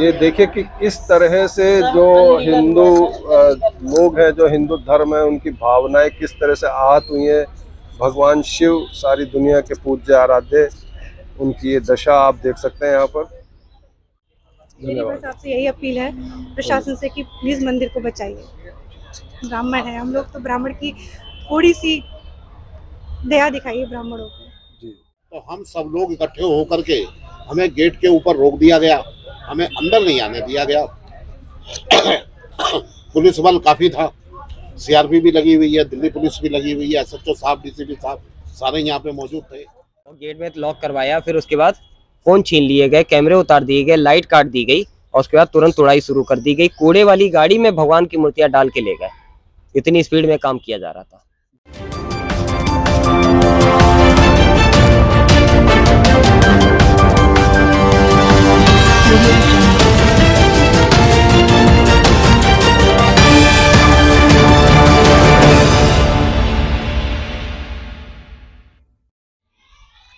ये देखिए कि किस तरह से जो हिंदू लोग हैं, जो हिंदू धर्म है, उनकी भावनाएं किस तरह से आहत हुई हैं। भगवान शिव सारी दुनिया के पूज्य आराध्य, उनकी ये दशा आप देख सकते हैं यहाँ पर। मेरी बस आपसे यही अपील है प्रशासन से कि प्लीज मंदिर को बचाइए। ब्राह्मण है हम लोग, तो ब्राह्मण की थोड़ी सी दया दिखाइए ब्राह्मणों को। जी। तो हम सब लोग इकट्ठे होकर के हमें गेट के ऊपर रोक दिया गया, हमें अंदर नहीं आने दिया गया। पुलिस बल काफी था, सीआरपी भी लगी हुई है, दिल्ली पुलिस भी लगी हुई है, एसएचओ साहब, डीसीपी साहब सारे यहाँ पे मौजूद थे। गेट में लॉक करवाया, फिर उसके बाद फोन छीन लिए गए, कैमरे उतार दिए गए, लाइट काट दी गई और उसके बाद तुरंत तोड़ाई शुरू कर दी गई। कूड़े वाली गाड़ी में भगवान की मूर्तियां डाल के ले गए। इतनी स्पीड में काम किया जा रहा था।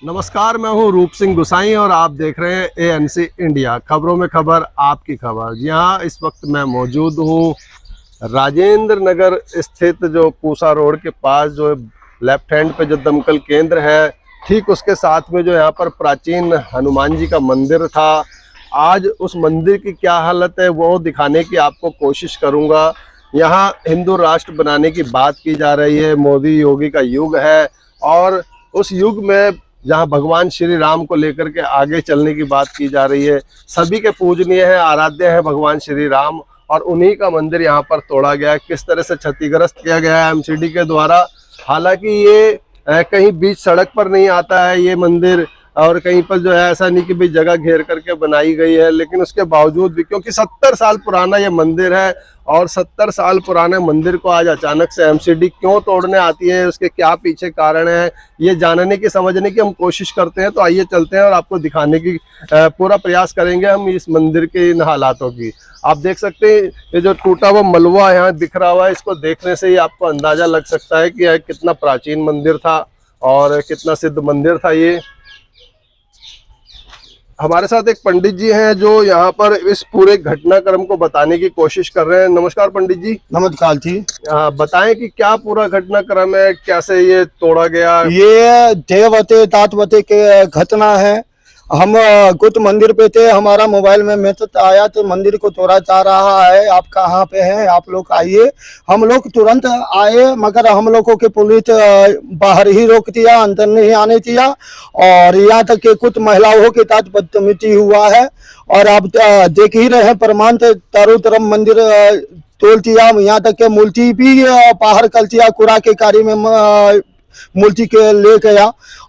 नमस्कार, मैं हूं रूप सिंह गुसाई और आप देख रहे हैं एएनसी इंडिया, खबरों में खबर, आपकी खबर। जी हाँ, इस वक्त मैं मौजूद हूं राजेंद्र नगर स्थित जो पूसा रोड के पास जो लेफ्ट हैंड पे जो दमकल केंद्र है, ठीक उसके साथ में जो यहाँ पर प्राचीन हनुमान जी का मंदिर था। आज उस मंदिर की क्या हालत है वो दिखाने की आपको कोशिश करूँगा। यहाँ हिंदू राष्ट्र बनाने की बात की जा रही है, मोदी योगी का युग है और उस युग में जहाँ भगवान श्री राम को लेकर के आगे चलने की बात की जा रही है। सभी के पूजनीय है, आराध्य है भगवान श्री राम, और उन्हीं का मंदिर यहाँ पर तोड़ा गया है। किस तरह से क्षतिग्रस्त किया गया है एमसीडी के द्वारा। हालांकि ये कहीं बीच सड़क पर नहीं आता है ये मंदिर, और कहीं पर जो है ऐसा नहीं कि भाई जगह घेर करके बनाई गई है, लेकिन उसके बावजूद भी, क्योंकि 70 साल पुराना ये मंदिर है और 70 साल पुराने मंदिर को आज अचानक से एमसीडी क्यों तोड़ने आती है, उसके क्या पीछे कारण है, ये जानने की, समझने की हम कोशिश करते हैं। तो आइए चलते हैं और आपको दिखाने की पूरा प्रयास करेंगे हम इस मंदिर के इन हालातों की। आप देख सकते हैं ये जो टूटा हुआ मलबा यहाँ दिख रहा हुआ है, इसको देखने से ही आपको अंदाजा लग सकता है कि यह कितना प्राचीन मंदिर था और कितना सिद्ध मंदिर था ये। हमारे साथ एक पंडित जी हैं जो यहाँ पर इस पूरे घटनाक्रम को बताने की कोशिश कर रहे हैं। नमस्कार पंडित जी। नमस्कार जी। बताएं कि क्या पूरा घटनाक्रम है, कैसे ये तोड़ा गया। ये देवते तातवते के घटना है। हम कुछ मंदिर पे थे, हमारा मोबाइल में मैसेज आया तो मंदिर को तोड़ा जा रहा है, आप कहाँ पे हैं, आप लोग आइए। हम लोग तुरंत आए, मगर हम लोगों की पुलिस बाहर ही रोक दिया, अंदर नहीं आने दिया, और यहाँ तक कि कुछ महिलाओं के साथ बदतमीजी हुआ है। और आप देख ही रहे हैं प्रमाण, चारों तरफ मंदिर तोड़ दिया, यहाँ तक के मूर्ति भी बाहर कर दिया, कूड़ा के गाड़ी में मूर्ति के ले गया,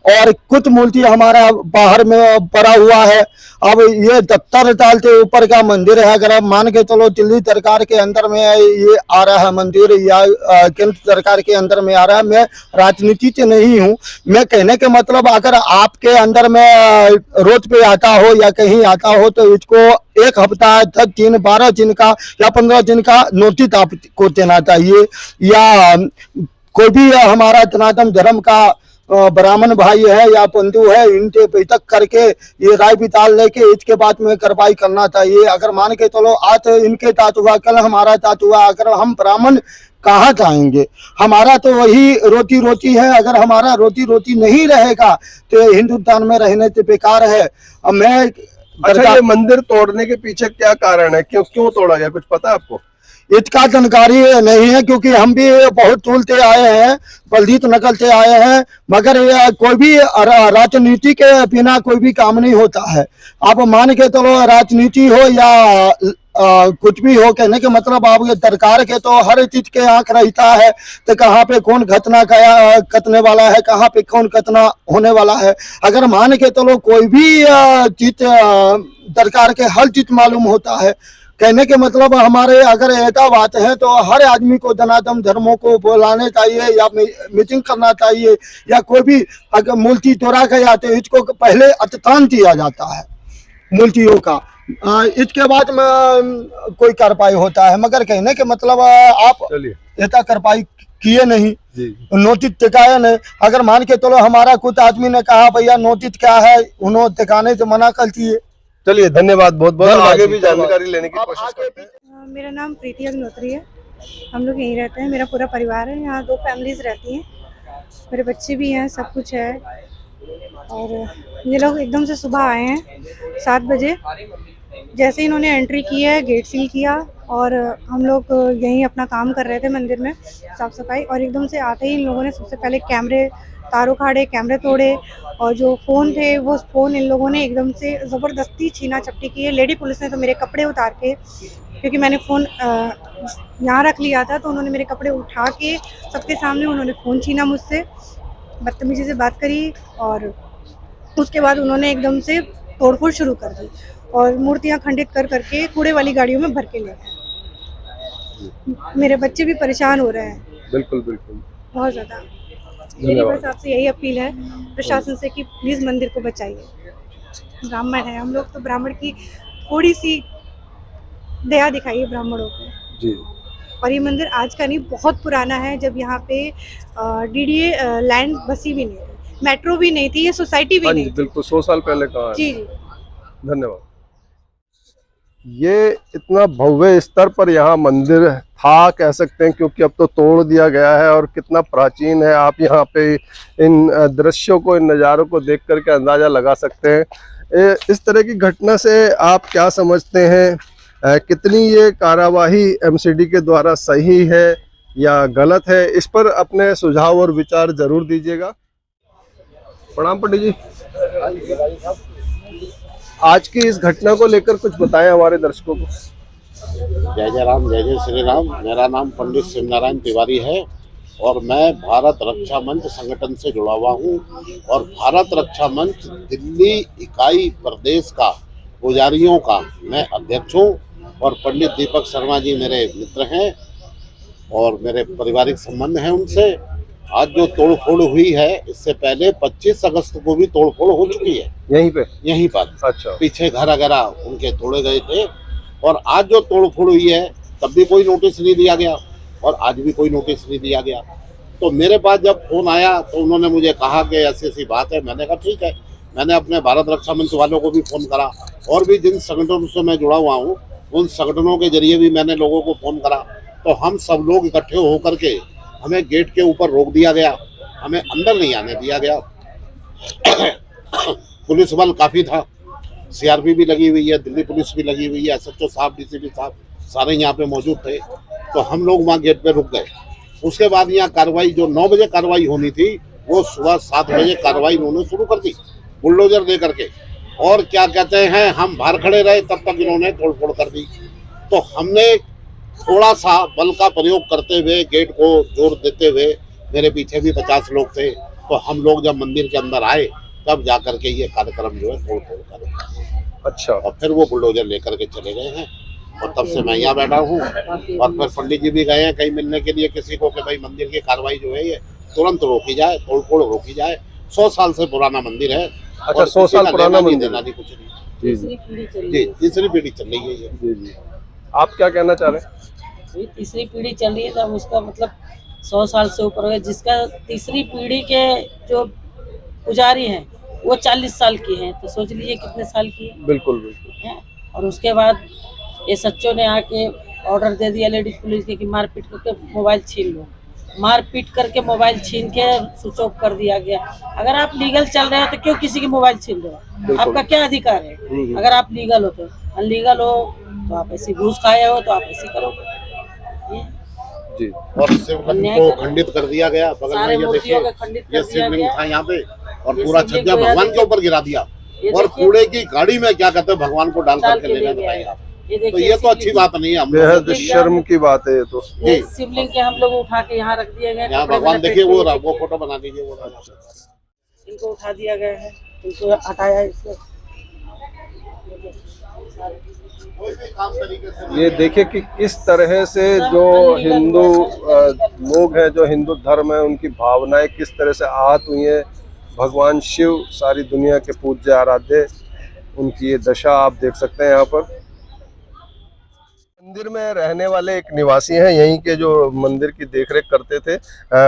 और कुछ मूर्ति हमारा बाहर में पड़ा हुआ है। अब ये 70 साल के ऊपर का मंदिर है। अगर आप मान के चलो दिल्ली सरकार के अंदर में ये आ रहा है मंदिर, या केंद्र सरकार के अंदर में आ रहा है। मैं राजनीति से नहीं हूँ, मैं कहने के मतलब अगर आपके अंदर में रोड पे आता हो या कहीं आता हो तो इसको 1 हफ्ता, 10 दिन, 12 दिन का या 15 दिन का नोटिस आपको देना चाहिए। या कोई भी हमारा सनातन धर्म का ब्राह्मण भाई है या बंधु है, इनसे बैठक करके ये राय विचार लेके इसके बाद में कार्रवाई करना चाहिए। अगर मान के चलो आज इनके साथ हुआ, कल हमारा साथ हुआ, अगर हम ब्राह्मण कहाँ जाएंगे? हमारा तो वही रोटी रोटी है। अगर हमारा रोटी रोटी नहीं रहेगा तो हिंदुस्तान में रहने से बेकार है। मैं अच्छा, ये मंदिर तोड़ने के पीछे क्या कारण है, क्यों तोड़ा गया, कुछ पता है आपको? इसका जानकारी नहीं है, क्योंकि हम भी बहुत दूर से आए हैं, बलदीत नगर से आए हैं, मगर कोई भी राजनीति के बिना कोई भी काम नहीं होता है। आप मान के चलो राजनीति हो या कुछ भी हो, कहने के मतलब आप सरकार के तो हर चीज के आंख रहता है, तो कहाँ पे कौन घटना कटने वाला है, कहाँ पे कौन घटना होने वाला है। अगर मान के चलो कोई भी चीज सरकार के हर चीज मालूम होता है। कहने के मतलब हमारे अगर ऐसा बात है तो हर आदमी को सनातन धर्मों को बुलाने चाहिए या मीटिंग करना चाहिए, या कोई भी अगर मूर्ति तोड़ा गया तो इसको पहले अतिथान दिया जाता है मूर्तियों का, इसके बाद में कोई कार्रवाई होता है। मगर कहने के मतलब आप ऐसा कार्रवाई किए नहीं, नोटिस टिकाया नहीं। अगर मान के चलो हमारा कुछ आदमी ने कहा भैया नोटिस क्या है, उन्होंने टिकाने से मना कर दिए। चलिए धन्यवाद बहुत बहुत, धन्यवाद आगे जी, भी जानकारी लेने की अब कोशिश आगे करते हैं। मेरा नाम प्रीति अग्नोत्री है। हम लोग यहीं रहते हैं, मेरा पूरा परिवार है यहाँ, 2 फैमिलीज रहती हैं, मेरे बच्चे भी हैं, सब कुछ है। और ये लोग एकदम से सुबह आए हैं 7 बजे, जैसे इन्होंने एंट्री की है गेट सील किया और हम लोग यहीं अपना काम कर रहे थे मंदिर में साफ सफाई, और एकदम से आते ही इन लोगों ने सबसे पहले कैमरे तार उखाड़े, कैमरे तोड़े, और जो फ़ोन थे वो फ़ोन इन लोगों ने एकदम से ज़बरदस्ती छीना झपटी की है। लेडी पुलिस ने तो मेरे कपड़े उतार के, क्योंकि मैंने फ़ोन यहाँ रख लिया था, तो उन्होंने मेरे कपड़े उठा के सबके सामने उन्होंने फ़ोन छीना मुझसे, बदतमीजी से बात करी, और उसके बाद उन्होंने एकदम से तोड़फोड़ शुरू कर दी और मूर्तियाँ खंडित कर करके कूड़े वाली गाड़ियों में भर के ले गए। मेरे बच्चे भी परेशान हो रहे हैं बिल्कुल बिल्कुल, बहुत ज़्यादा। मेरी बस आपसे यही अपील है प्रशासन से कि प्लीज़ मंदिर को बचाइए। ब्राह्मण है हम लोग, तो ब्राह्मण की थोड़ी सी दया दिखाइए ब्राह्मणों पे। जी और ये मंदिर आज का नहीं, बहुत पुराना है। जब यहाँ पे डीडीए लैंड बसी भी नहीं थी, मेट्रो भी नहीं थी, ये सोसाइटी भी हाँ नहीं जी थी। बिल्कुल, 100 साल पहले कहा है। जी जी। धन्यवाद। ये इतना भव्य स्तर पर यहाँ मंदिर था कह सकते हैं, क्योंकि अब तो तोड़ दिया गया है, और कितना प्राचीन है आप यहाँ पे इन दृश्यों को, इन नज़ारों को देख करके अंदाज़ा लगा सकते हैं। इस तरह की घटना से आप क्या समझते हैं, कितनी ये कार्यवाही एमसीडी के द्वारा सही है या गलत है, इस पर अपने सुझाव और विचार जरूर दीजिएगा। प्रणाम पंडित जी, आज की इस घटना को लेकर कुछ बताएं हमारे दर्शकों को। जय जय राम, जय जय श्री राम। मेरा नाम पंडित शिवनारायण तिवारी है और मैं भारत रक्षा मंच संगठन से जुड़ा हुआ हूँ, और भारत रक्षा मंच दिल्ली इकाई प्रदेश का पुजारियों का मैं अध्यक्ष हूँ, और पंडित दीपक शर्मा जी मेरे मित्र हैं और मेरे पारिवारिक संबंध हैं उनसे। आज जो तोड़फोड़ हुई है, इससे पहले 25 अगस्त को भी तोड़फोड़ हो चुकी है यहीं पर। अच्छा, पीछे घर वगैरह उनके तोड़े गए थे, और आज जो तोड़फोड़ हुई है तब भी कोई नोटिस नहीं दिया गया और आज भी कोई नोटिस नहीं दिया गया। तो मेरे पास जब फोन आया तो उन्होंने मुझे कहा कि ऐसी ऐसी बात है। मैंने कहा ठीक है। मैंने अपने भारत रक्षा मंच वालों को भी फ़ोन करा, और भी जिन संगठनों से मैं जुड़ा हुआ हूँ उन संगठनों के जरिए भी मैंने लोगों को फ़ोन करा। तो हम सब लोग इकट्ठे होकर के हमें गेट के ऊपर रोक दिया गया, हमें अंदर नहीं आने दिया गया। पुलिस बल काफ़ी था, सीआरपी भी लगी हुई है, दिल्ली पुलिस भी लगी हुई है, एसएचओ साहब, डीसीपी साहब सारे यहाँ पे मौजूद थे। तो हम लोग वहाँ गेट पे रुक गए। उसके बाद यहाँ कार्रवाई, जो 9 बजे कार्रवाई होनी थी, वो सुबह 7 बजे कार्रवाई उन्होंने शुरू कर दी बुलडोजर दे करके। और क्या कहते हैं, हम बाहर खड़े रहे तब तक इन्होंने तोड़फोड़ कर दी। तो हमने थोड़ा सा बल का प्रयोग करते हुए, गेट को जोर देते हुए, मेरे पीछे भी 50 लोग थे, तो हम लोग जब मंदिर के अंदर आए तब जा करके ये कार्यक्रम जो है तोड़फोड़ कर। अच्छा, और फिर वो बुलडोजर लेकर के चले गए हैं, और तब से मैं यहाँ बैठा हूँ। और फिर पंडित जी भी गए हैं कहीं मिलने के लिए किसी को, कि भाई मंदिर की कार्रवाई जो है ये तुरंत रोकी जाए, तोड़फोड़ रोकी जाए। 100 साल से पुराना मंदिर है। अच्छा, 100 साल पुराना मंदिर, देना नहीं, कुछ नहीं। जी जी, तीसरी पीढ़ी चल रही है ये। जी जी, आप क्या कहना चाह रहे हैं? तीसरी पीढ़ी चल रही है, तब उसका मतलब 100 साल से ऊपर हो गया। जिसका तीसरी पीढ़ी के जो पुजारी हैं वो 40 साल की हैं, तो सोच लीजिए कितने साल की बिल्कुल बिल्कुल है। और उसके बाद एसएचओ ने आके ऑर्डर दे दिया लेडीज पुलिस के कि मारपीट करके मोबाइल छीन लो। मारपीट करके मोबाइल छीन के स्विच ऑफ कर दिया गया। अगर आप लीगल चल रहे हैं तो क्यों किसी की मोबाइल छीन रहे हो? आपका क्या अधिकार है? अगर आप लीगल हो तो, अनलीगल हो तो आप ऐसी घूस खाए हो तो आप ऐसी करोगे। जी। और शिवलिंग को खंडित कर दिया गया। बगल में ये देखिए, ये शिवलिंग था यहाँ पे, और पूरा छज्जा भगवान के ऊपर गिरा दिया, और कूड़े की गाड़ी में क्या कहते हैं भगवान को डाल करके ले गए। बताइए आप, तो ये तो अच्छी बात नहीं है। हम बेहद शर्म की बात है ये तो। शिवलिंग के हम लोग उठा के यहाँ रख दिए गए। यहाँ भगवान देखिए, वो फोटो बना दीजिए, वो इनको उठा दिया गया है, इनको हटाया इसको। ये देखिए कि किस तरह से जो हिंदू लोग हैं, जो हिंदू धर्म है, उनकी भावनाएं किस तरह से आहत हुई हैं। भगवान शिव सारी दुनिया के पूज्य आराध्य, उनकी ये दशा आप देख सकते हैं। यहाँ पर मंदिर में रहने वाले एक निवासी हैं, यहीं के जो मंदिर की देखरेख करते थे।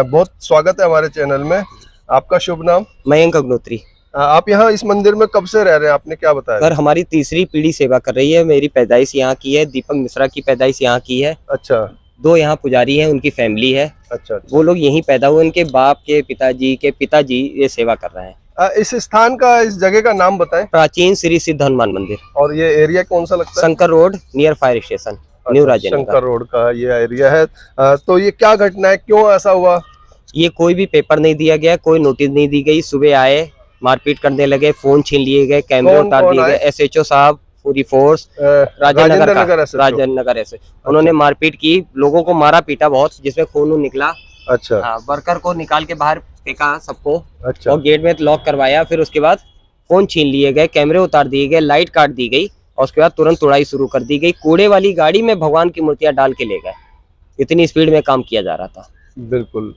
बहुत स्वागत है हमारे चैनल में। आपका शुभ नाम? मयंक अग्नोत्री। आप यहाँ इस मंदिर में कब से रह रहे हैं, आपने क्या बताया? सर हमारी तीसरी पीढ़ी सेवा कर रही है। मेरी पैदाइश यहाँ की है, दीपक मिश्रा की पैदाइश यहाँ की है। अच्छा 2 यहाँ पुजारी हैं, उनकी फैमिली है। अच्छा। वो लोग यहीं पैदा हुए, उनके बाप के पिताजी ये सेवा कर रहे हैं। इस स्थान का, इस जगह का नाम बताएं। प्राचीन श्री सिद्ध हनुमान मंदिर। और ये एरिया कौन सा लगता है? Shankar road near fire station, new Rajendra Shankar road का ये एरिया है। तो ये क्या घटना है, क्यों ऐसा हुआ? ये कोई भी पेपर नहीं दिया गया, कोई नोटिस नहीं दी गई। सुबह आए, मारपीट करने लगे, फोन छीन लिए गए, कैमरे कौन उतार दिए गए। SHO साहब, पूरी फोर्स, राजेंद्र नगर ऐसे उन्होंने मारपीट की, लोगों को मारा पीटा बहुत, जिसमें खून निकला। अच्छा। हाँ, वर्कर को निकाल के बाहर फेंका सबको। अच्छा। और गेट में लॉक करवाया। फिर उसके बाद फोन छीन लिए गए, कैमरे उतार दिए गए, लाइट काट दी गई और उसके बाद तुरंत तोड़ाई शुरू कर दी गई। कूड़े वाली गाड़ी में भगवान की मूर्तियां डाल के ले गए। इतनी स्पीड में काम किया जा रहा था। बिल्कुल।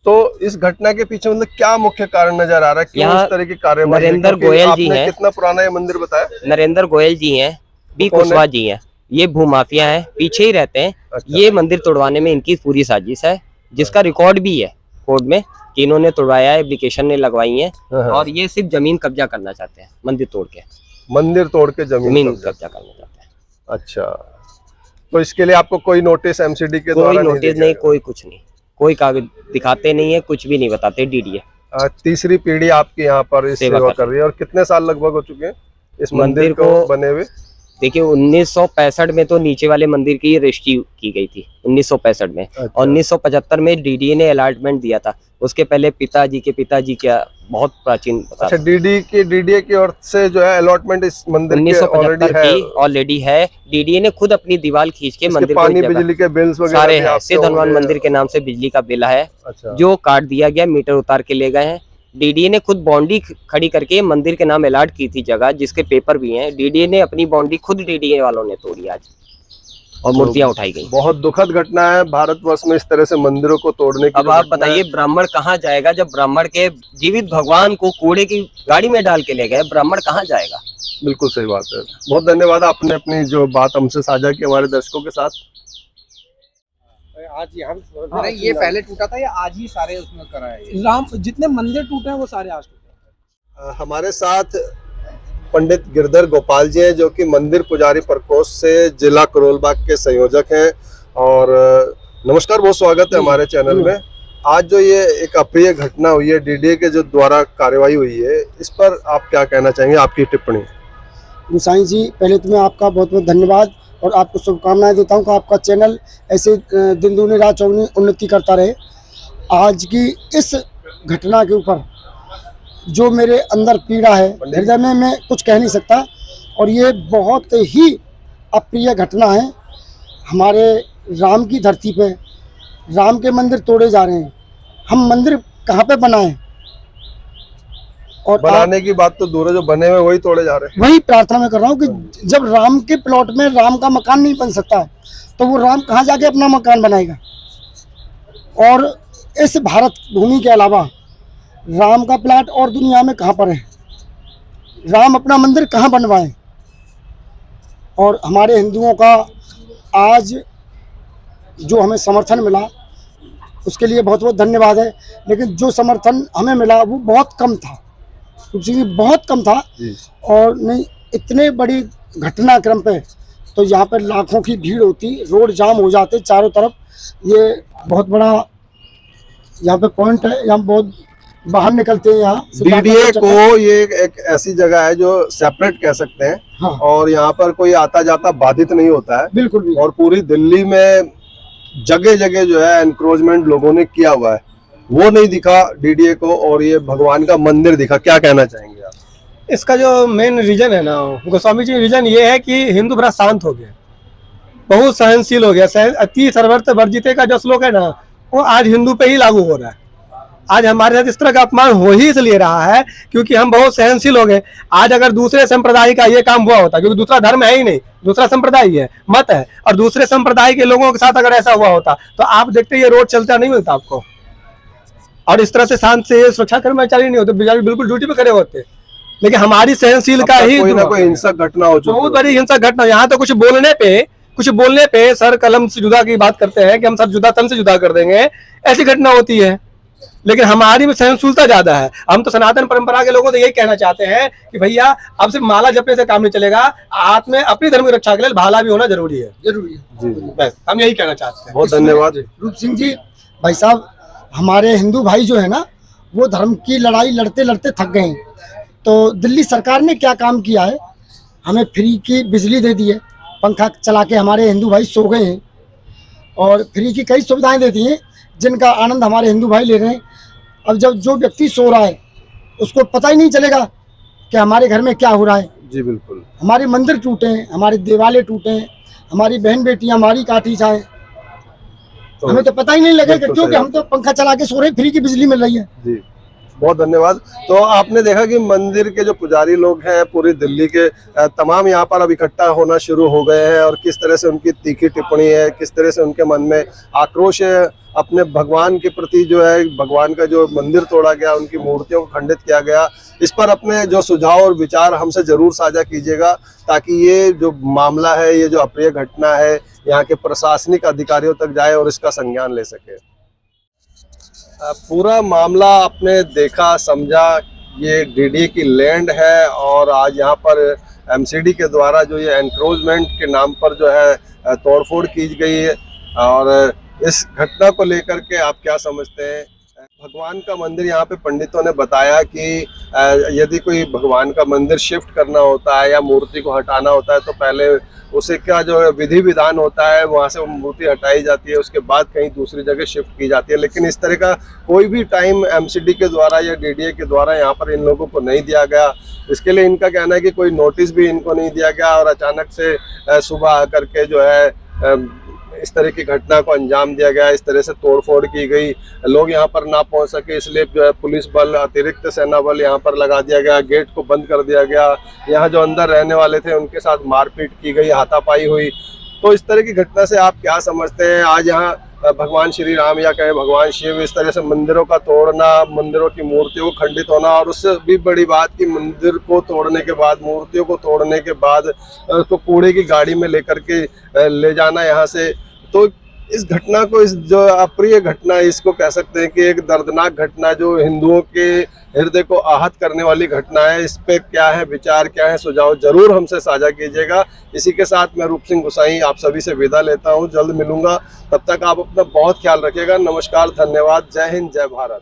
तो इस घटना के पीछे मतलब क्या मुख्य कारण नजर आ रहा है, क्यों यहाँ इस तरह की कार्रवाई? नरेंद्र गोयल जी हैं। कितना पुराना ये मंदिर बताया? नरेंद्र गोयल जी हैं, बी कौन है? कुशवाहा जी हैं। ये भूमाफिया हैं, पीछे ही रहते हैं। अच्छा। ये मंदिर तोड़वाने में इनकी पूरी साजिश है, जिसका रिकॉर्ड भी है कोर्ट में कि इन्होंने तोड़वाया है, एप्लीकेशन ने लगवाई है। हाँ। और ये सिर्फ जमीन कब्जा करना चाहते हैं, मंदिर तोड़ के मंदिर तोड़ के जमीन कब्जा करना चाहते हैं। अच्छा, तो इसके लिए आपको कोई नोटिस MCD के द्वारा कोई नोटिस नहीं, कोई कुछ नहीं, कोई कागज दिखाते नहीं है, कुछ भी नहीं बताते। DDA तीसरी पीढ़ी आपकी यहाँ पर इस सेवा कर रही है। और कितने साल लगभग हो चुके हैं इस मंदिर को बने हुए? देखिए 1965 में तो नीचे वाले मंदिर की रजिस्ट्री की गई थी, 1965 में। अच्छा। और 1975 में DDA ने अलॉटमेंट दिया था। उसके पहले पिताजी का बहुत प्राचीन बता अच्छा, DDA की ओर से जो है अलॉटमेंट इस मंदिर के 1975 की ऑलरेडी है। DDA ने खुद अपनी दीवार खींच के मंदिर पानी बिजली के बिल्स वगैरह सारे भी हैं। आपके सिद्ध हनुमान होंगे। मंदिर के नाम से बिजली का बिल है। अच्छा। जो काट दिया गया, मीटर उतार के ले गए हैं। DDA ने खुद बाउंड्री खड़ी करके मंदिर के नाम अलॉट की थी जगह, जिसके पेपर भी हैं। DDA ने अपनी बाउंड्री खुद DDA वालों ने तोड़ी आज, और मूर्तियां उठाई गई। बहुत दुखद घटना है भारतवर्ष में इस तरह से मंदिरों को तोड़ने की। अब आप बताइए ब्राह्मण कहाँ जाएगा, जब ब्राह्मण के जीवित भगवान को कूड़े की गाड़ी में डाल के ले गए, ब्राह्मण कहाँ जाएगा? बिल्कुल सही बात है। बहुत धन्यवाद, आपने अपनी जो बात हमसे साझा की हमारे दर्शकों के साथ। आज यहाँ ये पहले टूटा था या आज ही सारे उसमें कराया? राम जितने मंदिर टूटे हैं वो सारे आज टूटे हैं। हमारे साथ पंडित गिरधर गोपाल जी हैं, जो कि मंदिर पुजारी प्रकोष्ठ से जिला करोलबाग के संयोजक हैं। और नमस्कार, बहुत स्वागत है हमारे चैनल में। आज जो ये एक अप्रिय घटना हुई है, DDA के जो द्वारा कार्रवाई हुई है, इस पर आप क्या कहना चाहेंगे, आपकी टिप्पणी? गुसाई जी, पहले तो मैं आपका बहुत बहुत धन्यवाद और आपको शुभकामनाएं देता हूं कि आपका चैनल ऐसे दिन दूनी रात चौगुनी उन्नति करता रहे। आज की इस घटना के ऊपर जो मेरे अंदर पीड़ा है, हृदय में मैं कुछ कह नहीं सकता। और ये बहुत ही अप्रिय घटना है। हमारे राम की धरती पे राम के मंदिर तोड़े जा रहे हैं। हम मंदिर कहाँ पे बनाएं? और बनाने की बात तो दूर है, जो बने हुए वही तोड़े जा रहे हैं। वही प्रार्थना मैं कर रहा हूँ कि जब राम के प्लॉट में राम का मकान नहीं बन सकता है, तो वो राम कहाँ जाके अपना मकान बनाएगा? और इस भारत भूमि के अलावा राम का प्लॉट और दुनिया में कहाँ पर है? राम अपना मंदिर कहाँ बनवाए? और हमारे हिंदुओं का आज जो हमें समर्थन मिला, उसके लिए बहुत बहुत धन्यवाद है। लेकिन जो समर्थन हमें मिला वो बहुत कम था, क्योंकि बहुत कम था। और नहीं, इतने बड़ी घटनाक्रम पे तो यहाँ पर लाखों की भीड़ होती, रोड जाम हो जाते चारों तरफ। ये बहुत बड़ा यहाँ पे पॉइंट है, यहाँ बहुत बाहर निकलते हैं। यहाँ DDA को ये एक ऐसी जगह है जो सेपरेट कह सकते हैं। हाँ। और यहाँ पर कोई आता जाता बाधित नहीं होता है। बिल्कुल भी। और पूरी दिल्ली में जगह जगह जो है एनक्रोचमेंट लोगों ने किया हुआ है, वो नहीं दिखा DDA को, और ये भगवान का मंदिर दिखा। क्या कहना चाहेंगे आप? इसका जो मेन रीजन है ना गोस्वामी जी, रीजन ये है कि हिंदू बड़ा शांत हो गया, बहुत सहनशील हो गया। अति सर्वत्र वर्जिते का जो श्लोक है ना, वो आज हिंदू पे ही लागू हो रहा है। आज हमारे साथ इस तरह का अपमान हो ही इसलिए रहा है क्योंकि हम बहुत सहनशील हो गए। आज अगर दूसरे संप्रदाय का ये काम हुआ होता, क्योंकि दूसरा धर्म है ही नहीं, दूसरा संप्रदाय है, मत है, और दूसरे संप्रदाय के लोगों के साथ अगर ऐसा हुआ होता तो आप देखते ये रोड चलता नहीं मिलता आपको। और इस तरह से शांत से सुरक्षा कर्मचारी नहीं होते, बिल्कुल ड्यूटी पे खड़े होते। लेकिन हमारी सहनशील का ही कोई ना कोई हिंसक घटना हो चुकी, बहुत बड़ी हिंसक घटना। यहाँ तो कुछ बोलने पे सर कलम से जुदा की बात करते हैं कि हम सब जुदा तन से जुदा कर देंगे, ऐसी घटना होती है। लेकिन हमारी में सहनशीलता ज्यादा है। हम तो सनातन परंपरा के लोगों से यही कहना चाहते हैं कि भैया अब सिर्फ माला जपने से काम नहीं चलेगा, हाथ में अपनी धर्म की रक्षा के लिए भाला भी होना जरूरी है। जरूरी है जी जी, बस हम यही कहना चाहते हैं। बहुत धन्यवाद। रूप सिंह जी भाई साहब, हमारे हिंदू भाई जो है ना, वो धर्म की लड़ाई लड़ते लड़ते थक गए हैं। तो दिल्ली सरकार ने क्या काम किया है, हमें फ्री की बिजली दे दी है, पंखा चला के हमारे हिंदू भाई सो गए हैं, और फ्री की कई सुविधाएं दे दी हैं जिनका आनंद हमारे हिंदू भाई ले रहे हैं। अब जब जो व्यक्ति सो रहा है उसको पता ही नहीं चलेगा कि हमारे घर में क्या हो रहा है। जी बिल्कुल, हमारे मंदिर टूटे हैं, हमारे देवालय टूटे हैं, हमारी बहन बेटियां हमारी काटी जाए, तो हमें तो पता ही नहीं लगेगा, बिल्कुल क्योंकि सही हम तो पंखा चला के सो रहे हैं, फ्री की बिजली मिल रही है। जी, बहुत धन्यवाद। तो आपने देखा कि मंदिर के जो पुजारी लोग हैं पूरी दिल्ली के तमाम यहाँ पर अब इकट्ठा होना शुरू हो गए हैं, और किस तरह से उनकी तीखी टिप्पणी है, किस तरह से उनके मन में आक्रोश है अपने भगवान के प्रति, जो है भगवान का जो मंदिर तोड़ा गया, उनकी मूर्तियों को खंडित किया गया। इस पर अपने जो सुझाव और विचार हमसे जरूर साझा कीजिएगा, ताकि ये जो मामला है, ये जो अप्रिय घटना है, यहाँ के प्रशासनिक अधिकारियों तक जाए और इसका संज्ञान ले सके। पूरा मामला आपने देखा समझा, ये डीडीए की लैंड है, और आज यहाँ पर एमसीडी के द्वारा जो ये एनक्रोचमेंट के नाम पर जो है तोड़फोड़ की गई है। और इस घटना को लेकर के आप क्या समझते हैं? भगवान का मंदिर, यहाँ पे पंडितों ने बताया कि यदि कोई भगवान का मंदिर शिफ्ट करना होता है या मूर्ति को हटाना होता है, तो पहले उसे क्या जो है विधि विधान होता है, वहाँ से वो मूर्ति हटाई जाती है, उसके बाद कहीं दूसरी जगह शिफ्ट की जाती है। लेकिन इस तरह का कोई भी टाइम एमसीडी के द्वारा या डीडीए के द्वारा यहाँ पर इन लोगों को नहीं दिया गया। इसके लिए इनका कहना है कि कोई नोटिस भी इनको नहीं दिया गया, और अचानक से सुबह आकर के जो है इस तरह की घटना को अंजाम दिया गया, इस तरह से तोड़फोड़ की गई। लोग यहाँ पर ना पहुँच सके, इसलिए जो है पुलिस बल, अतिरिक्त सेना बल यहाँ पर लगा दिया गया, गेट को बंद कर दिया गया। यहाँ जो अंदर रहने वाले थे उनके साथ मारपीट की गई, हाथापाई हुई। तो इस तरह की घटना से आप क्या समझते हैं? आज यहाँ भगवान श्री राम या कहे भगवान शिव, इस तरह से मंदिरों का तोड़ना, मंदिरों की मूर्तियों को खंडित होना, और उससे भी बड़ी बात कि मंदिर को तोड़ने के बाद, मूर्तियों को तोड़ने के बाद उसको कूड़े की गाड़ी में लेकर के ले जाना यहाँ से। तो इस घटना को, इस जो अप्रिय घटना है, इसको कह सकते हैं कि एक दर्दनाक घटना, जो हिंदुओं के हृदय को आहत करने वाली घटना है। इस पे क्या है विचार, क्या है सुझाव, जरूर हमसे साझा कीजिएगा। इसी के साथ मैं रूप सिंह गुसाई आप सभी से विदा लेता हूं, जल्द मिलूंगा। तब तक आप अपना बहुत ख्याल रखिएगा। नमस्कार, धन्यवाद, जय हिंद, जय भारत।